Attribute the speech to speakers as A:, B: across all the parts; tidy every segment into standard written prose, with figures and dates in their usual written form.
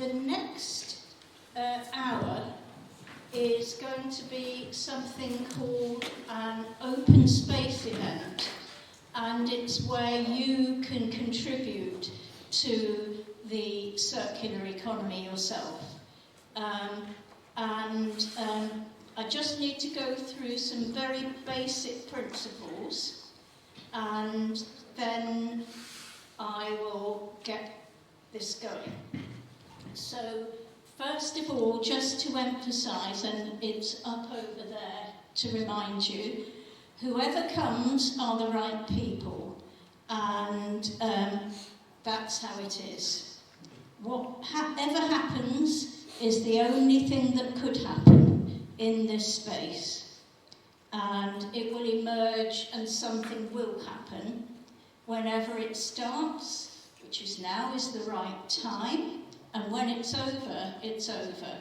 A: the next hour is going to be something called an open space event, and it's where you can contribute to the circular economy yourself. I just need to go through some very basic principles, and then I will get this going. So, first of all, just to emphasise, and it's up over there to remind you, whoever comes are the right people, and that's how it is. Whatever happens is the only thing that could happen in this space, and it will emerge and something will happen. Whenever it starts, which is now, is the right time, and when it's over, it's over.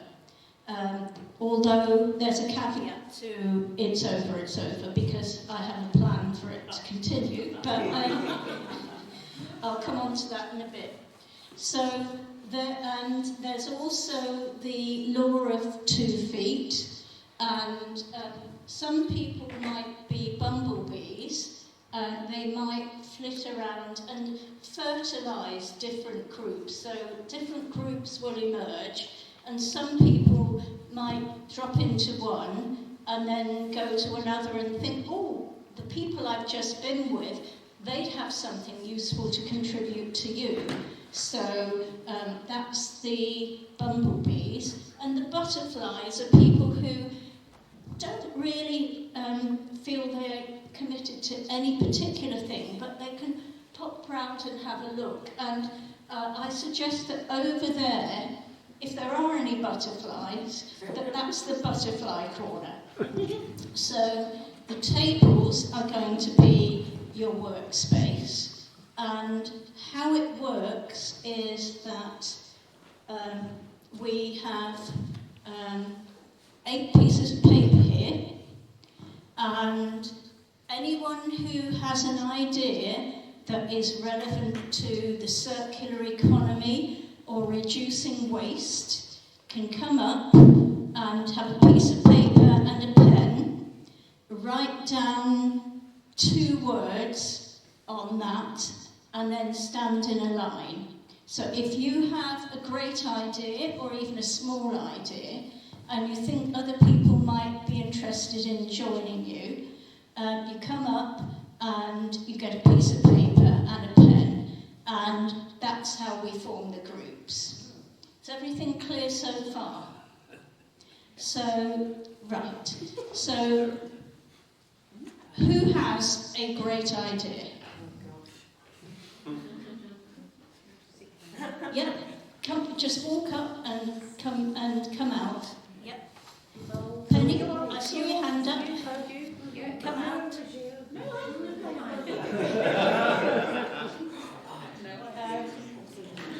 A: Although there's a caveat to it's over, because I have a plan for it to continue, but I'll come on to that in a bit. So, there's also the law of 2 feet, and some people might be bumblebees. They might flit around and fertilise different groups. So different groups will emerge, and some people might drop into one and then go to another and think, oh, the people I've just been with, they'd have something useful to contribute to you. So that's the bumblebees. And the butterflies are people who don't really feel they're committed to any particular thing, but they can pop round and have a look. And I suggest that over there, if there are any butterflies, that's the butterfly corner. So the tables are going to be your workspace, and how it works is that we have 8 pieces of paper here, and anyone who has an idea that is relevant to the circular economy or reducing waste can come up and have a piece of paper and a pen, write down 2 words on that, and then stand in a line. So if you have a great idea or even a small idea, and you think other people might be interested in joining you, you come up and you get a piece of paper and a pen, and that's how we form the groups. Is everything clear so far? So, right. So, who has a great idea? Yep. Just walk up and come out. Yep. Penny, I see your hand up. Come out.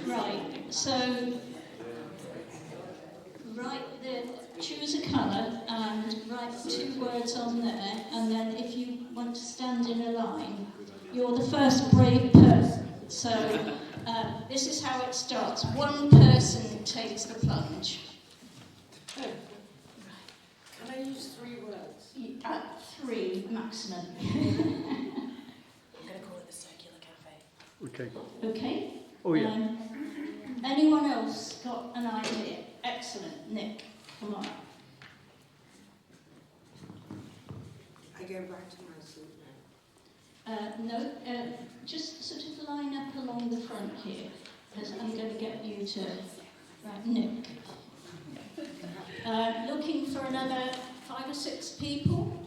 A: Right. So, choose a colour and write 2 words on there, and then if you want to stand in a line, you're the first brave person. So this is how it starts. 1 person takes the plunge. Oh.
B: Can I use 3 words?
A: 3 maximum.
B: I'm going to call it the Circular Cafe.
C: Okay.
A: Okay.
C: Oh yeah.
A: Anyone else got an idea? Excellent. Nick, come on.
B: I go back to my seat now.
A: No, just sort of line up along the front here, because I'm going to get you to... Right, Nick. Looking for another 5 or 6 people.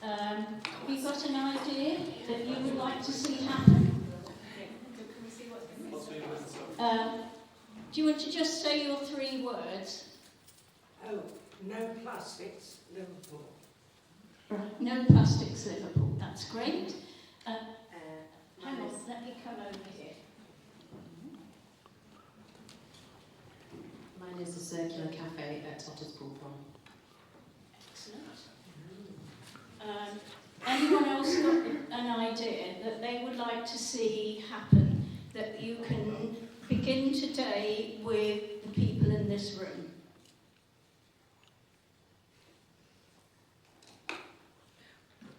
A: Have you got an idea that you would like to see happen? Do you want to just say your 3 words?
B: Oh, no plastics, Liverpool.
A: Right, no plastics, Liverpool. That's great. Hang on, let me come over here.
D: Mine is the Circular Cafe at Otterspool Pond.
A: Excellent. Anyone else got an idea that they would like to see happen, that you can begin begin today with the people in this room.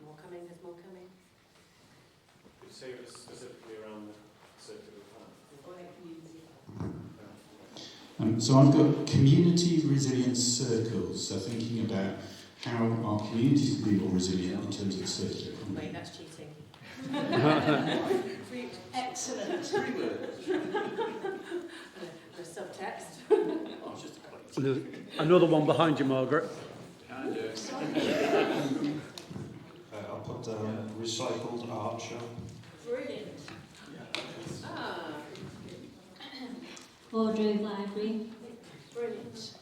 B: More coming, there's more coming.
C: Could you say it was specifically around the circular plan?
E: So I've got community resilience circles, so thinking about how our communities can be more resilient in terms of the circular economy.
B: Wait, that's cheating.
A: Excellent.
B: The subtext.
C: Oh, it's just a click.
F: There's another one behind you, Margaret.
C: Can do.
E: I'll put recycled art show.
A: Brilliant.
B: Ah.
G: Wardrobe library.
A: Brilliant.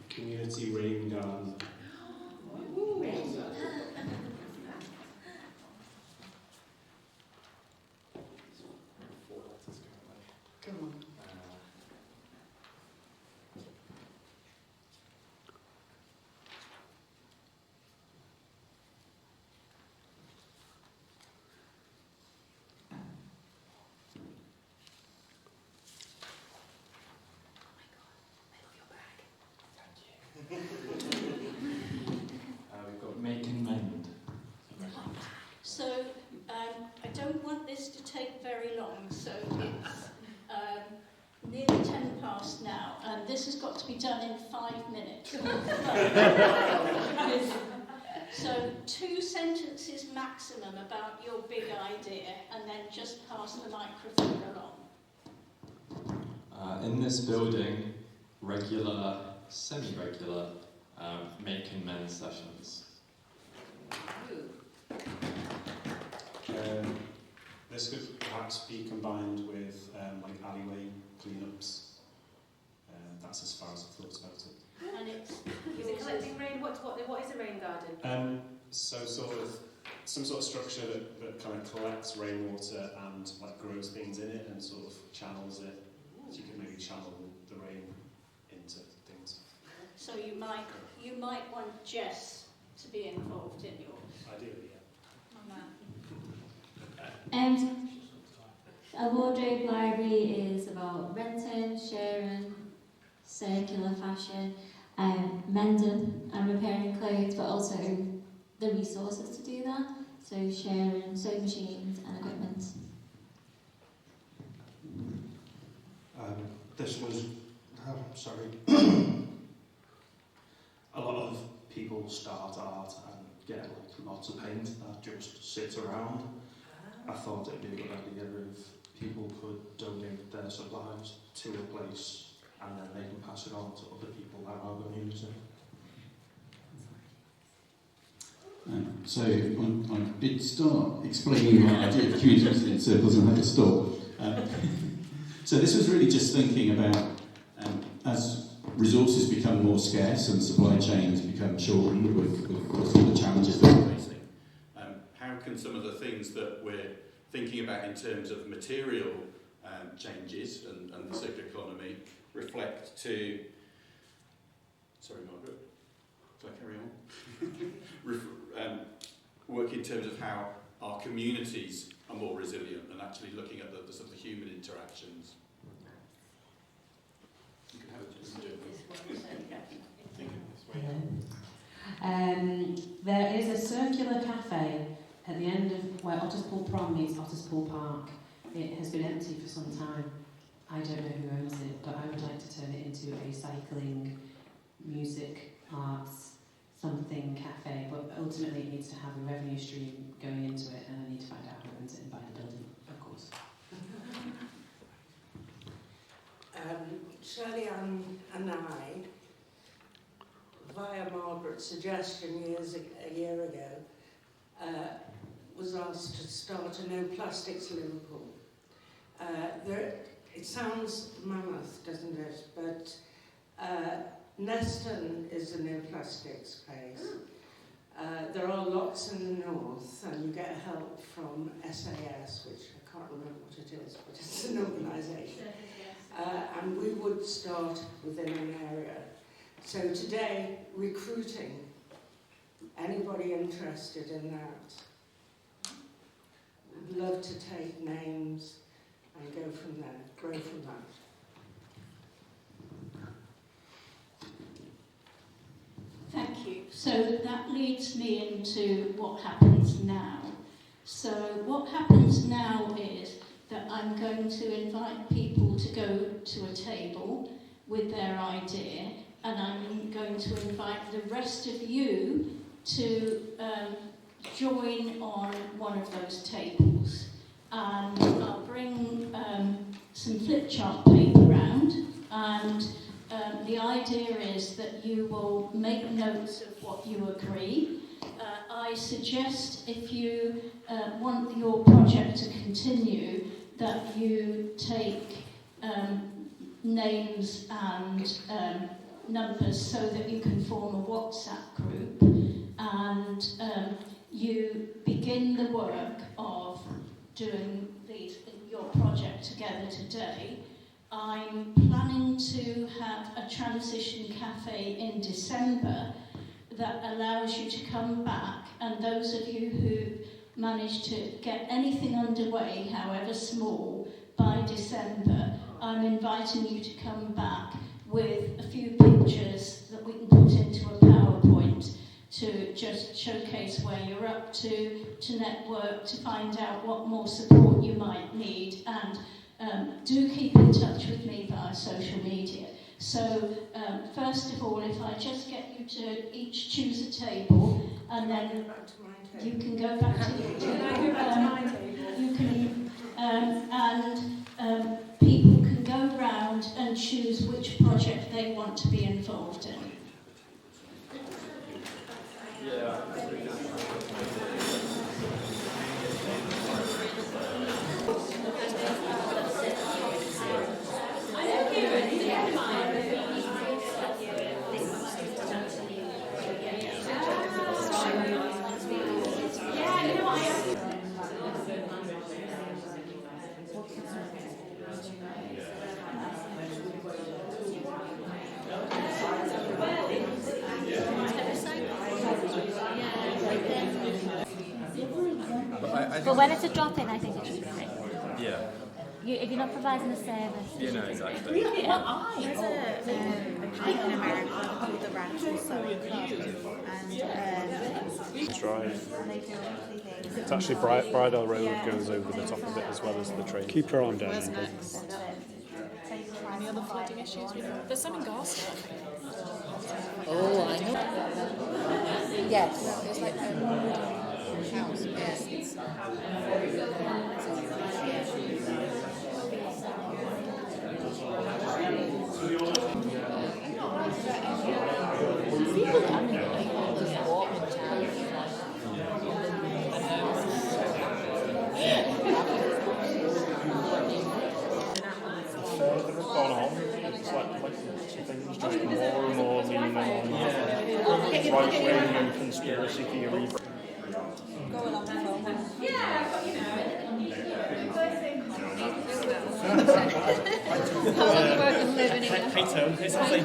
E: Community rain garden.
B: Come on.
E: We've got make and mend.
A: So I don't want this to take very long, so it's nearly 10 past now, and this has got to be done in 5 minutes. So 2 sentences maximum about your big idea, and then just pass the microphone along.
H: In this building, regular, semi-regular make and mend sessions.
E: This could perhaps be combined with like alleyway cleanups. That's as far as I've thought about it.
A: And it's
B: Is it collecting rain? What is a rain garden?
E: So sort of some sort of structure that kind of collects rainwater and like grows things in it and sort of channels it. So you can maybe channel the rain into things.
A: So you might want Jess to be involved in yours.
E: Ideally, yeah.
G: A wardrobe library is about renting, sharing, circular fashion, mending and repairing clothes, but also the resources to do that. So sharing sewing machines and equipment.
E: This was, a lot of people start art and get like lots of paint that just sits around. I thought it'd be a good idea if people could donate their supplies to a place and then they can pass it on to other people that are going to use it. So I did start explaining my idea of community resilience circles and how to stop. So this was really just thinking about as resources become more scarce and supply chains become shortened with all the challenges that we're facing.
I: How can some of the things that we're thinking about in terms of material changes and the circular economy reflect to... Sorry, Margaret, do I carry on? Work in terms of how our communities are more resilient and actually looking at the sort of human interactions. You can have it.
D: There is a circular cafe at the end of where Otterspool Prom meets Otterspool Park. It has been empty for some time. I don't know who owns it, but I would like to turn it into a cycling, music, arts, something cafe, but ultimately it needs to have a revenue stream going into it, and I need to find out who owns it and buy the building, of course.
B: Shirley and I, via Margaret's suggestion a year ago, was asked to start a No Plastics Liverpool. It sounds mammoth, doesn't it? But Neston is a no plastics place. There are lots in the north, and you get help from SAS, which I can't remember what it is, but it's an organisation. And we would start within an area. So today, recruiting, anybody interested in that? Would love to take names and go from there, grow from that.
A: Thank you. So that leads me into what happens now. So what happens now is that I'm going to invite people to go to a table with their idea, and I'm going to invite the rest of you to join on one of those tables. And I'll bring some flip chart paper round, and the idea is that you will make notes of what you agree. I suggest if you want your project to continue, that you take names and numbers so that you can form a WhatsApp group, and you begin the work of doing your project together today. I'm planning to have a transition cafe in December that allows you to come back, and those of you who manage to get anything underway, however small, by December, I'm inviting you to come back with a few pictures that we can put into a PowerPoint to just showcase where you're up to network, to find out what more support you might need, and do keep in touch with me via social media. So first of all, if I just get you to each choose a table, and then you can go back to your table. You can, and people can go round and choose which project they want to be involved in.
C: Yeah.
J: But when it's a drop-in, I think it should be free.
C: Yeah.
J: If you're not providing a service.
C: Yeah, no, exactly.
J: Yeah.
K: There's a clinic in America called the Radical Sewing Club, and
C: Drive.
K: they do lovely things.
C: It's actually Bridal Road goes over the top of it as well as the train.
F: Keep your arm down.
K: What's next? Any other flooding issues? There's some in Gloucester, I think.
L: Oh, I know. Yes.
K: There's like a house. Yes.
C: Further gone on, it's like things just more and more leaning on right-wing and conspiracy theory.
K: Go along the phone. How long have you been living in
C: Hey Tom, it's like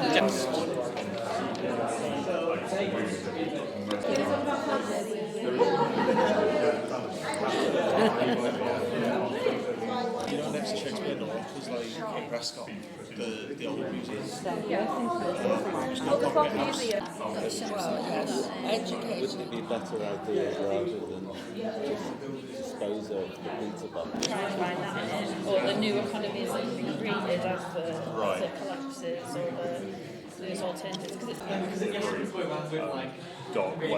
M: You know, next to Shakespeare North is like in Prescott, the old museum.
L: Wouldn't it be a better idea rather than just dispose of the pizza box?
K: or the new economies that have been created as the collapses or those alternatives, because it's
C: dark way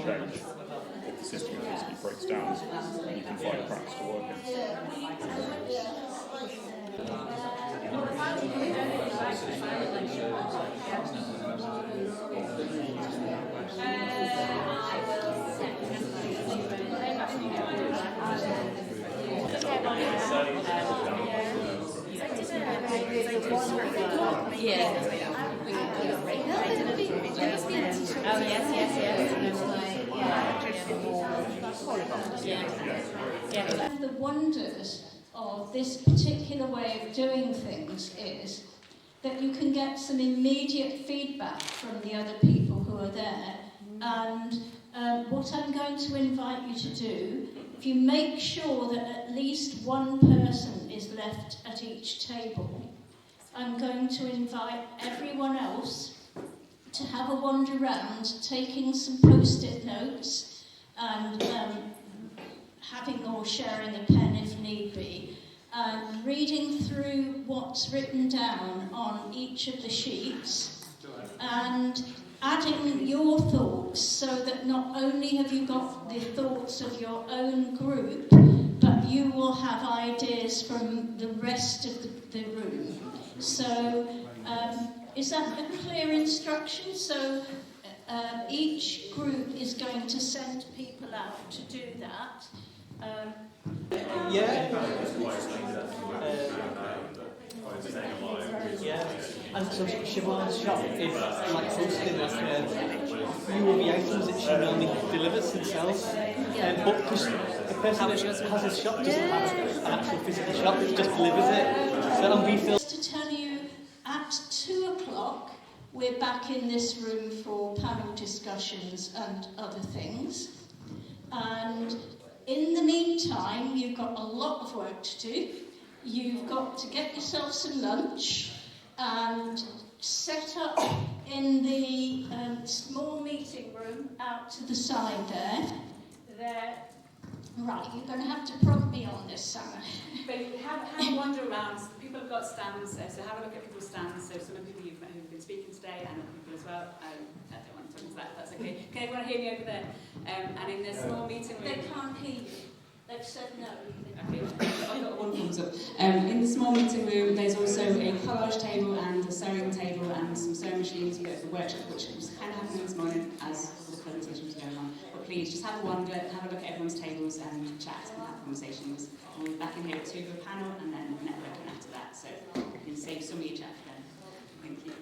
C: change. If the system basically breaks down, you can find a practice to work
A: One of the wonders of this particular way of doing things is that you can get some immediate feedback from the other people who are there. And what I'm going to invite you to do, if you make sure that at least one person is left at each table, I'm going to invite everyone else to have a wander around, taking some post-it notes and having or sharing a pen if need be, and reading through what's written down on each of the sheets and adding your thoughts, so that not only have you got the thoughts of your own group, but you will have ideas from the rest of the room. So, is that a clear instruction? So, each group is going to send people out to do that.
N: And so Siobhan's shop is like hosting you will be items that she normally delivers and sells. But because the person that has a shop doesn't have an actual physical shop, it just delivers it. So it'll be filled.
A: To tell you, at 2 o'clock, we're back in this room for panel discussions and other things. And in the meantime, you've got a lot of work to do. You've got to get yourself some lunch and set up in the small meeting room out to the side there. Right, you're going to have to prompt me on this, Sarah.
O: But have a wander around. People have got stands, so have a look at people's stands. So some of the people you've met who've been speaking today, and other people as well. I don't want to talk to that, if that's okay. Can everyone hear me over there? And in the small meeting room...
A: They can't hear you. They've said no.
O: Okay, I've got one thumbs up. In the small meeting room, there's also a collage table and a sewing table and some sewing machines. You go to the workshop, which was kind of happening this morning as the presentation was going on. But please, just have a wander, have a look at everyone's tables and chat and have conversations. And we'll be back in here at 2 for a panel and then networking after that. So you can save some of your chat then. Thank you.